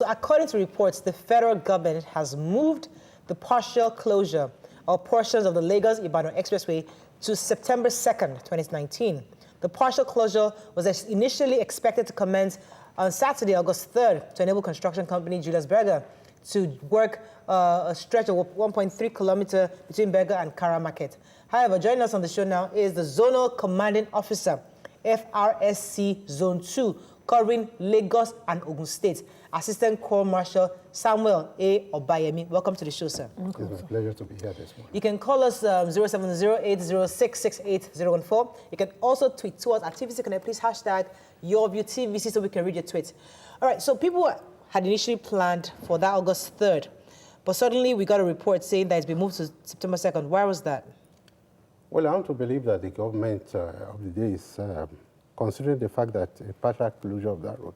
According to reports, the federal government has moved the partial closure of portions of the Lagos-Ibadan Expressway to September 2nd, 2019. The partial closure was initially expected to commence on Saturday, August 3rd, to enable construction company Julius Berger to work a stretch of 1.3 kilometers between Berger and Kara Market. However, joining us on the show now is the Zonal Commanding Officer, FRSC Zone 2, covering Lagos and Ogun State, Assistant Corps Marshal Samuel A. Obayemi. Welcome to the show, sir. It's a pleasure to be here this morning. You can call us 070-806-68014. You can also tweet to us at TVC Connect. Please hashtag YourViewTVC so we can read your tweets. All right, so people had initially planned for that August 3rd, but suddenly we got a report saying that it's been moved to September 2nd. Why was that? Well, I want to believe that the government of the day is considering the fact that a partial closure of that road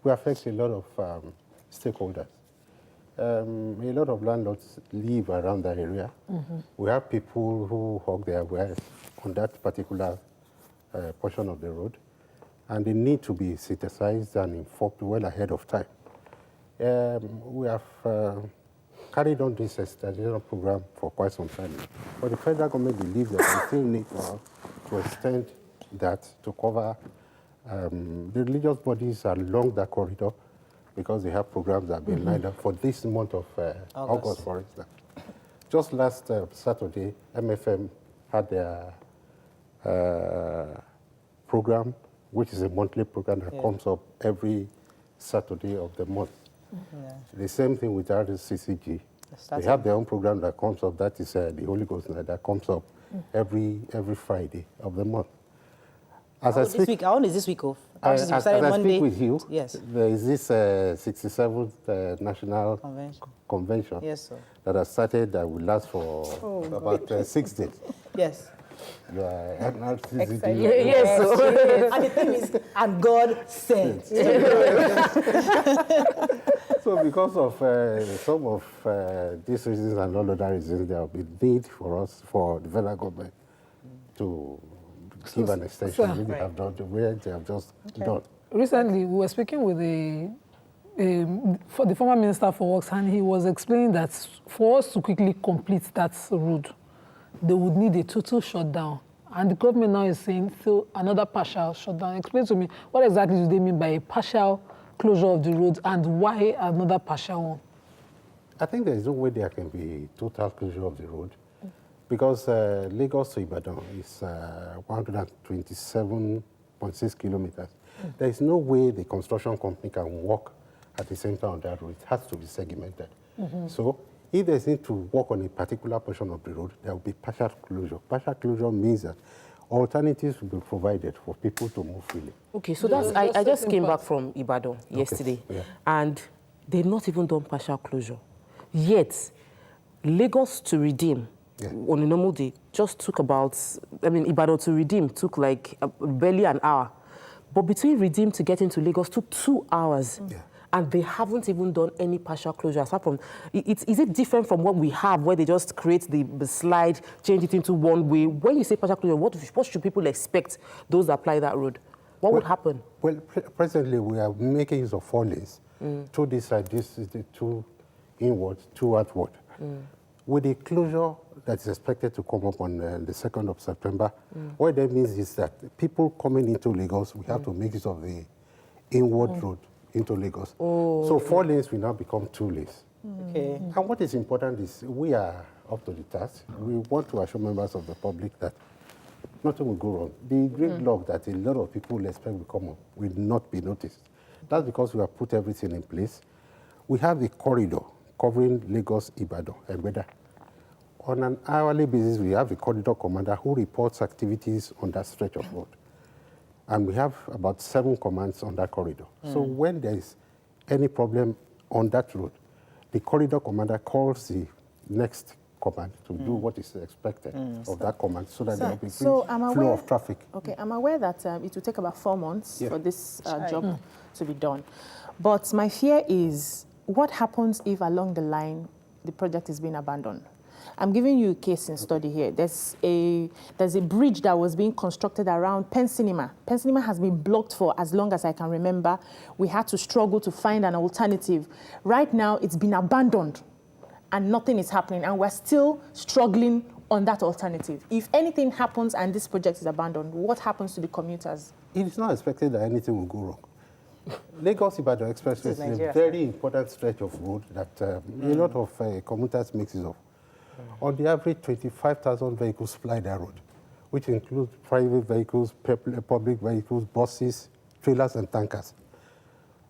will affect a lot of stakeholders. A lot of landlords live around that area. We have people who hug their wares on that particular portion of the road, and they need to be synthesized and informed well ahead of time. We have carried on this extension program for quite some time now, but the federal government believes that we still need to extend that to cover the religious bodies along that corridor, because they have programs that have been lined up for this month of August, for instance. Just last Saturday, MFM had their program, which is a monthly program that comes up every Saturday of the month. The same thing with RCCG. They have their own program that comes up, that is the Holy Ghost Night, that comes up every Friday of the month. As I speak, how long is this week off? As I speak with you, yes, there is this 67th National Convention that has started, that will last for about 6 days. Yes. Yes. And the thing is, and God said. So because of some of these reasons and all other reasons, there will be need for us, for the federal government, to give an extension. We have done the way they have just done. Recently, we were speaking with the former Minister for Works, and he was explaining that for us to quickly complete that road, they would need a total shutdown. And the government now is saying, so another partial shutdown. Explain to me, what exactly do they mean by a partial closure of the road, and why another partial one? I think there is no way there can be total closure of the road, because Lagos to Ibadan is 127.6 kilometers. There is no way the construction company can work at the same time on that road. It has to be segmented. So if there's need to work on a particular portion of the road, there will be partial closure. Partial closure means that alternatives will be provided for people to move freely. Okay, so that's, I just came back from Ibadan yesterday, and they've not even done partial closure. Yet, Lagos to Redeem, on a normal day, just took about, Ibadan to Redeem took like barely an hour. But between Redeem to get into Lagos took 2 hours. And they haven't even done any partial closure. Apart from, is it different from what we have, where they just create the slide, change it into one way? When you say partial closure, what should people expect, those that apply that road? What would happen? Well, presently we are making use of 4 lanes. 2 this side, this is the 2 inward, 2 outward. With the closure that is expected to come up on the 2nd of September, what that means is that people coming into Lagos, we have to make use of the inward road into Lagos. So 4 lanes will now become 2 lanes. And what is important is we are up to the task. We want to assure members of the public that nothing will go wrong. The gridlock that a lot of people expect will come up will not be noticed. That's because we have put everything in place. We have a corridor covering Lagos-Ibadan Expressway. On an hourly basis, we have a corridor commander who reports activities on that stretch of road. And we have about 7 commands on that corridor. So when there is any problem on that road, the corridor commander calls the next command to do what is expected of that command, so that there will be free flow of traffic. Okay, I'm aware that it will take about 4 months for this job to be done. But my fear is, what happens if along the line the project is being abandoned? I'm giving you a case in study here. There's a bridge that was being constructed around Penn Cinema. Penn Cinema has been blocked for as long as I can remember. We had to struggle to find an alternative. Right now, it's been abandoned and nothing is happening, and we're still struggling on that alternative. If anything happens and this project is abandoned, what happens to the commuters? It is not expected that anything will go wrong. Lagos-Ibadan Expressway is a very important stretch of road that a lot of commuters mix it up. On the average, 25,000 vehicles fly that road, which includes private vehicles, public vehicles, buses, trailers, and tankers.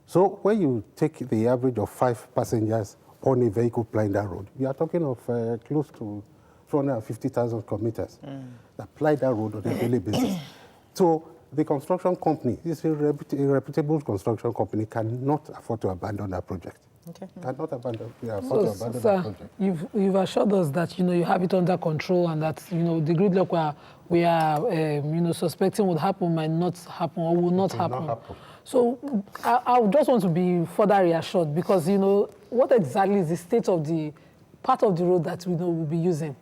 So when you take the average of 5 passengers on a vehicle plying that road, you are talking of close to 250,000 commuters that ply that road on a daily basis. So the construction company, this is a reputable construction company, cannot afford to abandon that project. Okay. Cannot afford to abandon that project. You've assured us that you have it under control, and that the gridlock we are suspecting would happen might not happen or will not happen. So I just want to be further reassured, because what exactly is the state of the part of the road that we'll be using?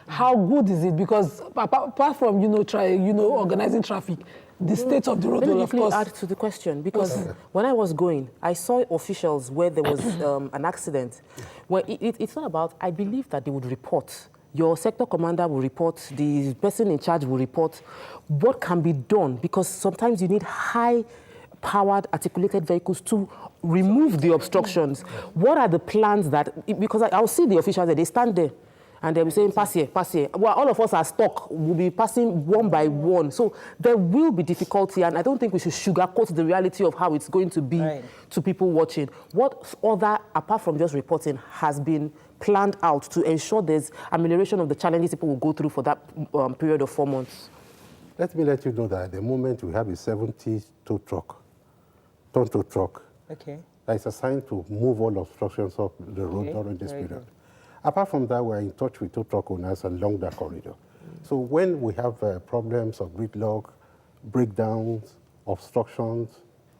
How good is it? Because apart from organizing traffic, the state of the road will, of course. Let me add to the question, because when I was going, I saw officials where there was an accident. Well, it's not about, I believe that they would report. Your sector commander will report, the person in charge will report what can be done, because sometimes you need high-powered articulated vehicles to remove the obstructions. What are the plans that, because I'll see the officials there, they stand there, and they'll be saying, pass here, pass here. Well, all of us are stuck. We'll be passing one by one. So there will be difficulty, and I don't think we should sugarcoat the reality of how it's going to be to people watching. What other, apart from just reporting, has been planned out to ensure there's amelioration of the challenges people will go through for that period of 4 months? Let me let you know that at the moment we have a 70-ton tow truck. Okay. That is assigned to move all obstructions up the road during this period. Good. Apart from that, we're in touch with tow truck owners along that corridor. So when we have problems of gridlock, breakdowns, obstructions,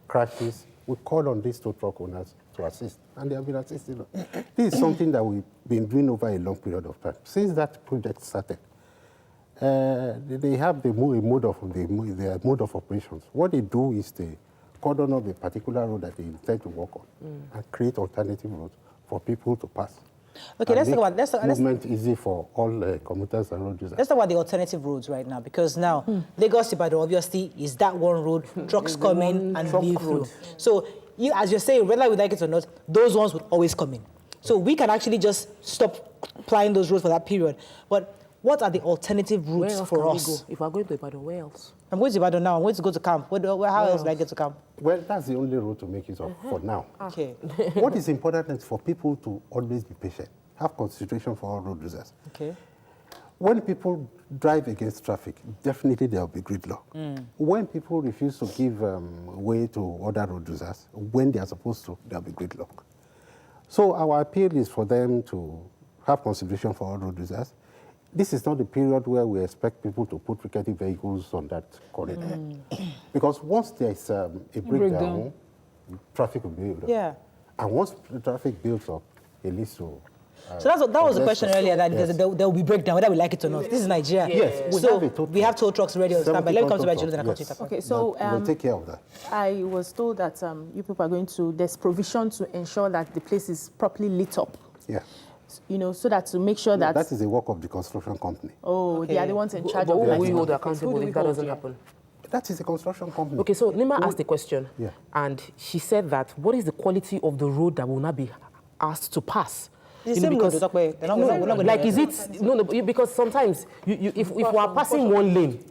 crashes, we call on these tow truck owners to assist, and they have been assisting us. This is something that we've been doing over a long period of time. Since that project started, they have their mode of operations. What they do is they cordon off a particular road that they intend to work on and create alternative roads for people to pass. Okay, let's talk about movement easy for all commuters and road users. Let's talk about the alternative roads right now, because now Lagos-Ibadan obviously is that one road, trucks come in and leave through. So as you're saying, whether we like it or not, those ones would always come in. So we can actually just stop plying those roads for that period. But what are the alternative routes for us? Go? If we're going to Ibadan, where else? I'm going to Ibadan now. I'm going to go to camp. How else do I get to camp? Well, that's the only route to make use of for now. Okay. What is important is for people to always be patient, have consideration for all road users. Okay. When people drive against traffic, definitely there will be gridlock. When people refuse to give way to other road users, when they are supposed to, there will be gridlock. So our appeal is for them to have consideration for all road users. This is not the period where we expect people to put rickety vehicles on that corridor. Because once there's a breakdown, traffic will build up. Yeah. And once the traffic builds up, it leads to... so that was the question earlier, that there will be breakdown, whether we like it or not. This is Nigeria. Yes. We have tow trucks ready on standby. Let me come to my Julius and I'll continue. Okay, so... we'll take care of that. I was told that you people are going to... There's provision to ensure that the place is properly lit up. Yeah. So that to make sure that... That is the work of the construction company. Oh, okay. They are the ones in charge of that. Who we hold accountable if that doesn't happen? That is the construction company. Okay, so Nima asked the question, and she said that what is the quality of the road that will not be asked to pass? Is it because sometimes if we are passing one lane,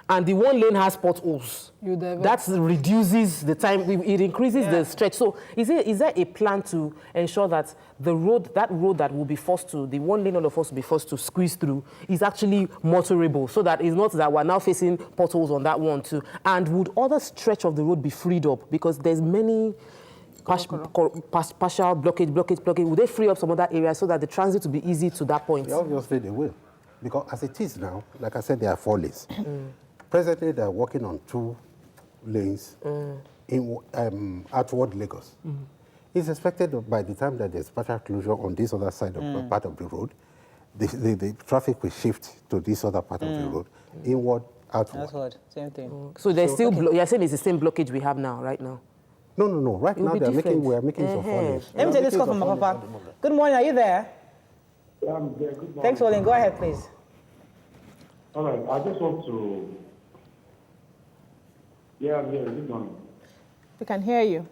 and the one lane has potholes, that reduces the time, it increases the stretch. So is there a plan to ensure that the road that will be forced to, the one lane all of us will be forced to squeeze through, is actually motorable, so that it's not that we're now facing potholes on that one too? And would other stretch of the road be freed up? Because there's many partial blockage. Would they free up some other areas so that the transit will be easy to that point? Obviously they will. Because as it is now, like I said, there are 4 lanes. Presently, they're working on 2 lanes in outward Lagos. It's expected that by the time that there's partial closure on this other side of part of the road, the traffic will shift to this other part of the road, inward, outward. Outward, same thing. So there's still, you're saying it's the same blockage we have now, right now? No. Right now, we're making some foliage. Let me take this call from my papa. Good morning, are you there? Yeah, I'm there. Good morning. Thanks for holding. Go ahead, please. All right, I just want to... Yeah, I'm here. Good morning. We can hear you.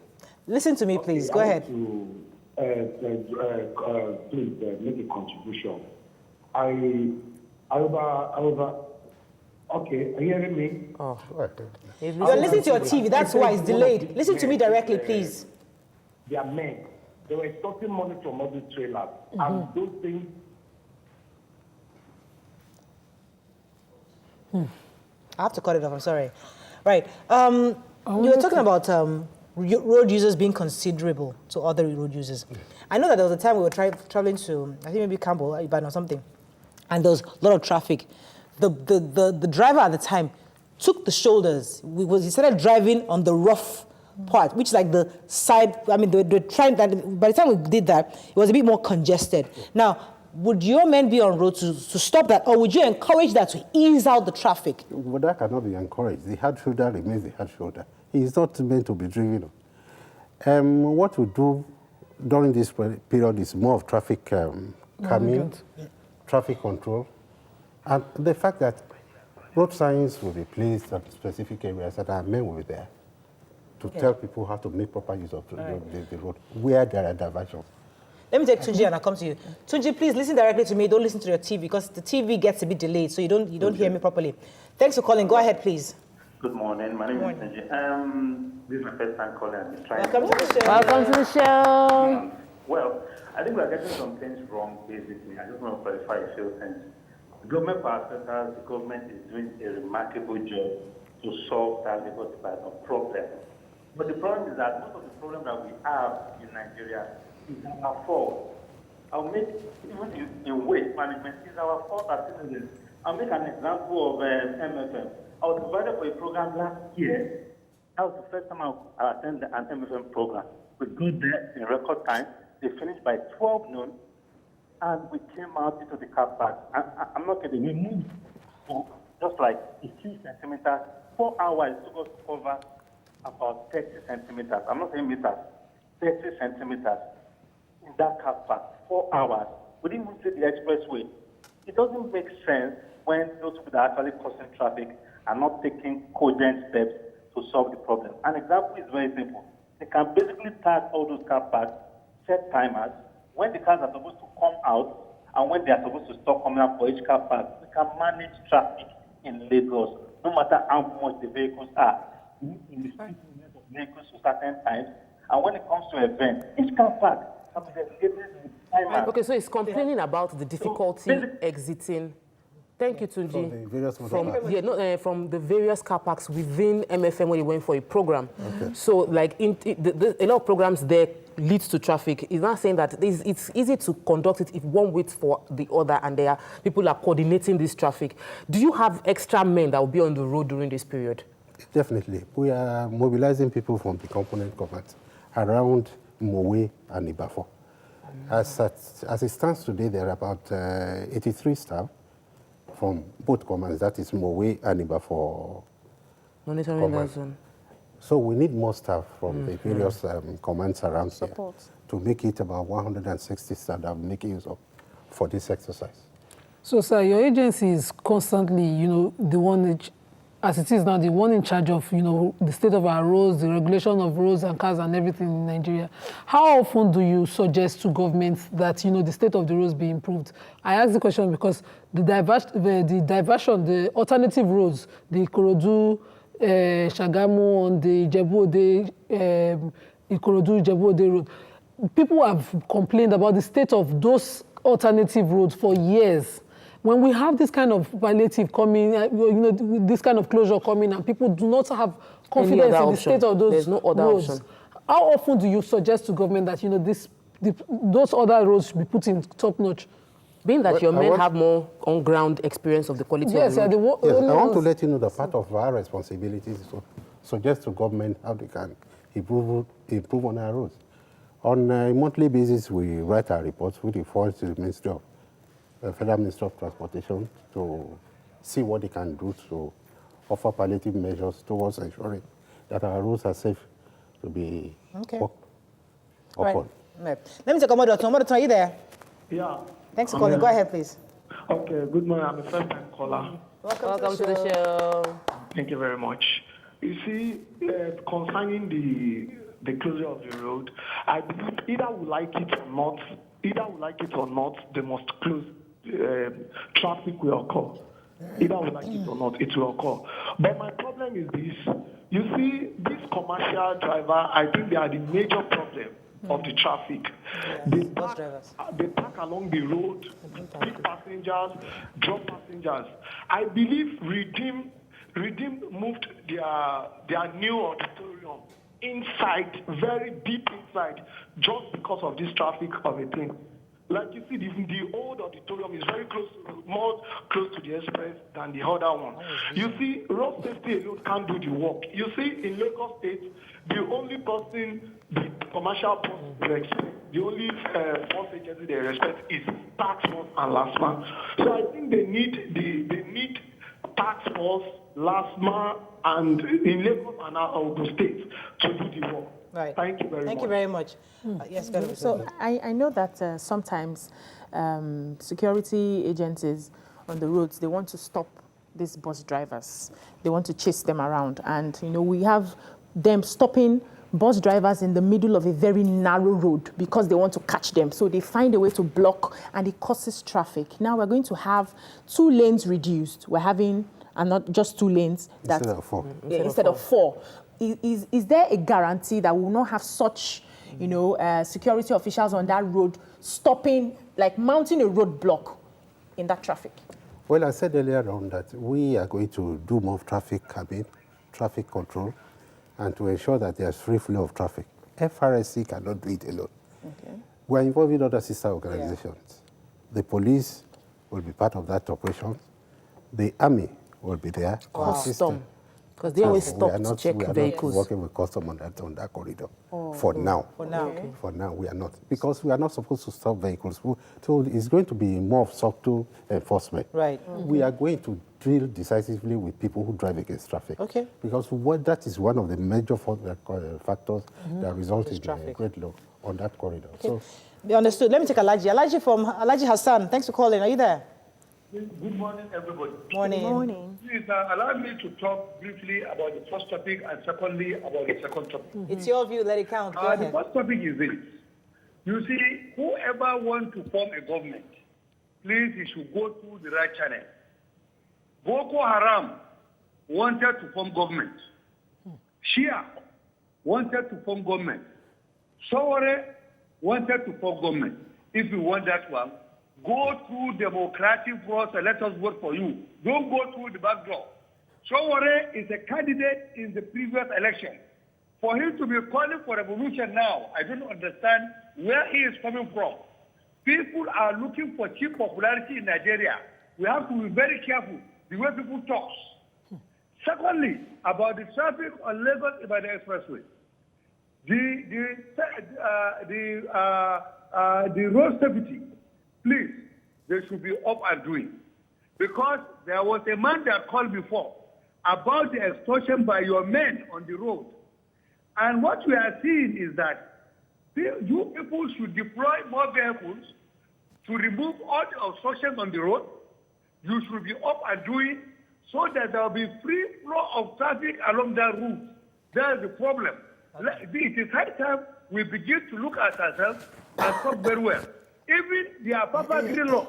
Listen to me, please. Go ahead. Please make a contribution. Okay, are you hearing me? Oh. You're listening to your TV. That's why it's delayed. Listen to me directly, please. They are men. They were extorting money from all the trailers. And those things... I have to cut it off. I'm sorry. Right. You were talking about road users being considerable to other road users. I know that there was a time we were traveling to, I think maybe Campbell, Ibadan or something, and there was a lot of traffic. The driver at the time took the shoulders. He started driving on the rough part, which is like the side. I mean, the train. By the time we did that, it was a bit more congested. Now, would your men be on road to stop that, or would you encourage that to ease out the traffic? Well, that cannot be encouraged. The hard shoulder remains the hard shoulder. He is not meant to be driven on. What we do during this period is more of traffic calming, traffic control, and the fact that road signs will be placed at specific areas that our men will be there to tell people how to make proper use of the road, where there are diversions. Let me take Tunji and I'll come to you. Tunji, please listen directly to me. Don't listen to your TV because the TV gets a bit delayed, so you don't hear me properly. Thanks for calling. Go ahead, please. Good morning. My name is Tunji. This is my first time calling. Welcome to the show. Welcome to the show. Well, I think we're getting some things wrong, basically. I just want to clarify a few things. The government power sector, the government is doing a remarkable job to solve that Lagos-Ibadan problem. But the problem is that most of the problems that we have in Nigeria is our fault. I'll make, even in waste management, it's our fault as citizens. I'll make an example of MFM. I was invited for a program last year. That was the first time I attended an MFM program. We got there in record time. They finished by 12 noon, and we came out into the car park. I'm not kidding. We moved just like a few centimeters. 4 hours to go to cover about 30 centimeters. I'm not saying meters, 30 centimeters in that car park. 4 hours. We didn't even see the expressway. It doesn't make sense when those people that are actually causing traffic are not taking cogent steps to solve the problem. An example is very simple. They can basically tag all those car parks, set timers, when the cars are supposed to come out and when they are supposed to stop coming out for each car park. We can manage traffic in Lagos, no matter how much the vehicles are. We need to restrict the movement of vehicles to certain times, and when it comes to events, each car park can be dedicated with timers. Okay, so it's complaining about the difficulty exiting. Thank you, Tunji. From the various from the various car parks within MFM when you went for a program. Okay. So, like, a lot of programs there leads to traffic. It's not saying that it's easy to conduct it if one waits for the other and people are coordinating this traffic. Do you have extra men that will be on the road during this period? Definitely. We are mobilizing people from the component commands around Mowe and Ibafo. As it stands today, there are about 83 staff from both commands, that is Mowe and Ibafo monitoring that zone. So we need more staff from the various commands around here to make it about 160 staff that we're making use of for this exercise. So, sir, your agency is constantly, the one, as it is now, the one in charge of, the state of our roads, the regulation of roads and cars and everything in Nigeria. How often do you suggest to governments that, the state of the roads be improved? I ask the question because the diversion, the alternative roads, the Ikorodu, Shagamu, on the Ijebu-Ode, Ikorodu-Ijebu-Ode road, people have complained about the state of those alternative roads for years. When we have this kind of palliative coming, this kind of closure coming, and people do not have confidence in the state of those There's no other roads, option. How often do you suggest to government that those other roads should be put in top notch? Being that your men have more on-ground experience of the quality of the road. Yes, I want to let you know that part of our responsibilities is to suggest to government how they can improve on our roads. On a monthly basis, we write our reports, which we forward to the Ministry of Federal Ministry of Transportation to see what they can do to offer palliative measures towards ensuring that our roads are safe to be walked upon. Right. Let me take a Modoton. Modoton, are you there? Yeah. Thanks for calling. Go ahead, please. Okay, good morning. I'm a first-time caller. Welcome to the show. Thank you very much. You see, concerning the closure of the road, I believe either we like it or not, they must close. Traffic will occur. Either we like it or not, it will occur. But my problem is this. You see, this commercial driver, I think they are the major problem of the traffic. They park along the road, pick passengers, drop passengers. I believe Redeem moved their new auditorium inside, very deep inside, just because of this traffic of a thing. Like you see, the old auditorium is very more close to the express than the other one. You see, road safety alone can't do the work. You see, in Lagos State, the only person the commercial force respect, the only force agency they respect is tax force and LASMA. So I think they need tax force, LASMA, and in Lagos and Ogun State to do the work. Right. Thank you very much. Thank you very much. Yes, go ahead. So I know that sometimes security agencies on the roads, they want to stop these bus drivers. They want to chase them around. And, you know, we have them stopping bus drivers in the middle of a very narrow road because they want to catch them. So they find a way to block and it causes traffic. Now we're going to have 2 lanes reduced. We're having, and not just 2 lanes. Instead of 4. Instead of 4. Is there a guarantee that we will not have such, you know, security officials on that road stopping, like mounting a roadblock in that traffic? Well, I said earlier on that we are going to do more traffic calming, traffic control, and to ensure that there's free flow of traffic. FRSC cannot do it alone. Okay. We're involving other sister organizations. Yeah. The police will be part of that operation. The army will be there. Custom. Because they always stop to check vehicles. We are not working with custom on that corridor. For now. For now. Okay. For now, we are not. Because we are not supposed to stop vehicles. So it's going to be more of subtle enforcement. Right. We are going to deal decisively with people who drive against traffic. Okay. Because that is one of the major factors that result in a great load on that corridor. Okay. So, be understood. Let me take Alaji. Alaji from Alaji Hassan. Thanks for calling. Are you there? Good morning, everybody. Morning. Good morning. Please allow me to talk briefly about the first topic and secondly about the second topic. It's your view. Let it count. Go ahead. The first topic is this. You see, whoever wants to form a government, please, he should go through the right channel. Boko Haram wanted to form government. Shia wanted to form government. Sowore wanted to form government. If you want that one, go through democratic process. Let us vote for you. Don't go through the back door. Sowore is a candidate in the previous election. For him to be calling for revolution now, I don't understand where he is coming from. People are looking for cheap popularity in Nigeria. We have to be very careful the way people talk. Secondly, about the traffic on Lagos-Ibadan Expressway, the road safety, please, they should be up and doing. Because there was a man that called before about the extortion by your men on the road. And what we are seeing is that you people should deploy more vehicles to remove all the obstructions on the road. You should be up and doing so that there will be free flow of traffic along that route. That is the problem. It is high time we begin to look at ourselves and talk very well. Even the Apapa Green Law,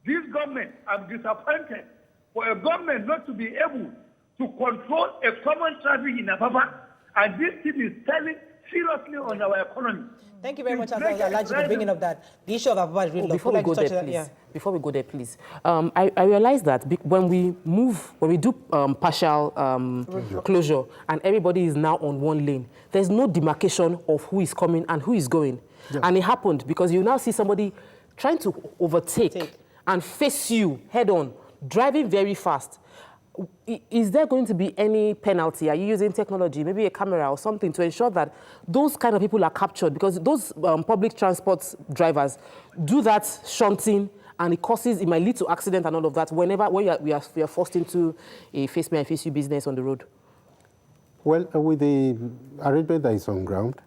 this government, I'm disappointed for a government not to be able to control a common traffic in Apapa, and this thing is telling seriously on our economy. Thank you very much, Alaji, for bringing up that. The issue of Apapa Green Law. Before we go there, please. Before we go there, please. I realize that when we do partial closure, and everybody is now on one lane, there's no demarcation of who is coming and who is going. Yeah. And it happened because you now see somebody trying to overtake and face you head on, driving very fast. Is there going to be any penalty? Are you using technology, maybe a camera or something, to ensure that those kind of people are captured? Because those public transport drivers do that shunting and it might lead to accident and all of that when we are forced into a face me and face you business on the road? Well, with the arrangement that is on ground,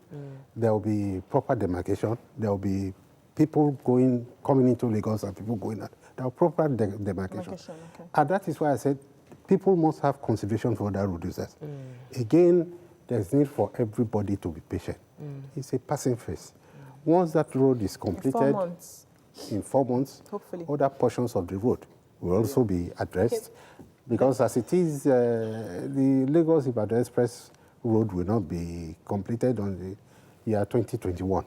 there will be proper demarcation. There will be people coming into Lagos and people going out. There will be proper demarcation. Okay. And that is why I said people must have consideration for other road users. Again, there's need for everybody to be patient. It's a passing phase. Once that road is completed, in 4 months, hopefully, other portions of the road will also be addressed. Because as it is, the Lagos-Ibadan Express road will not be completed on the year 2021.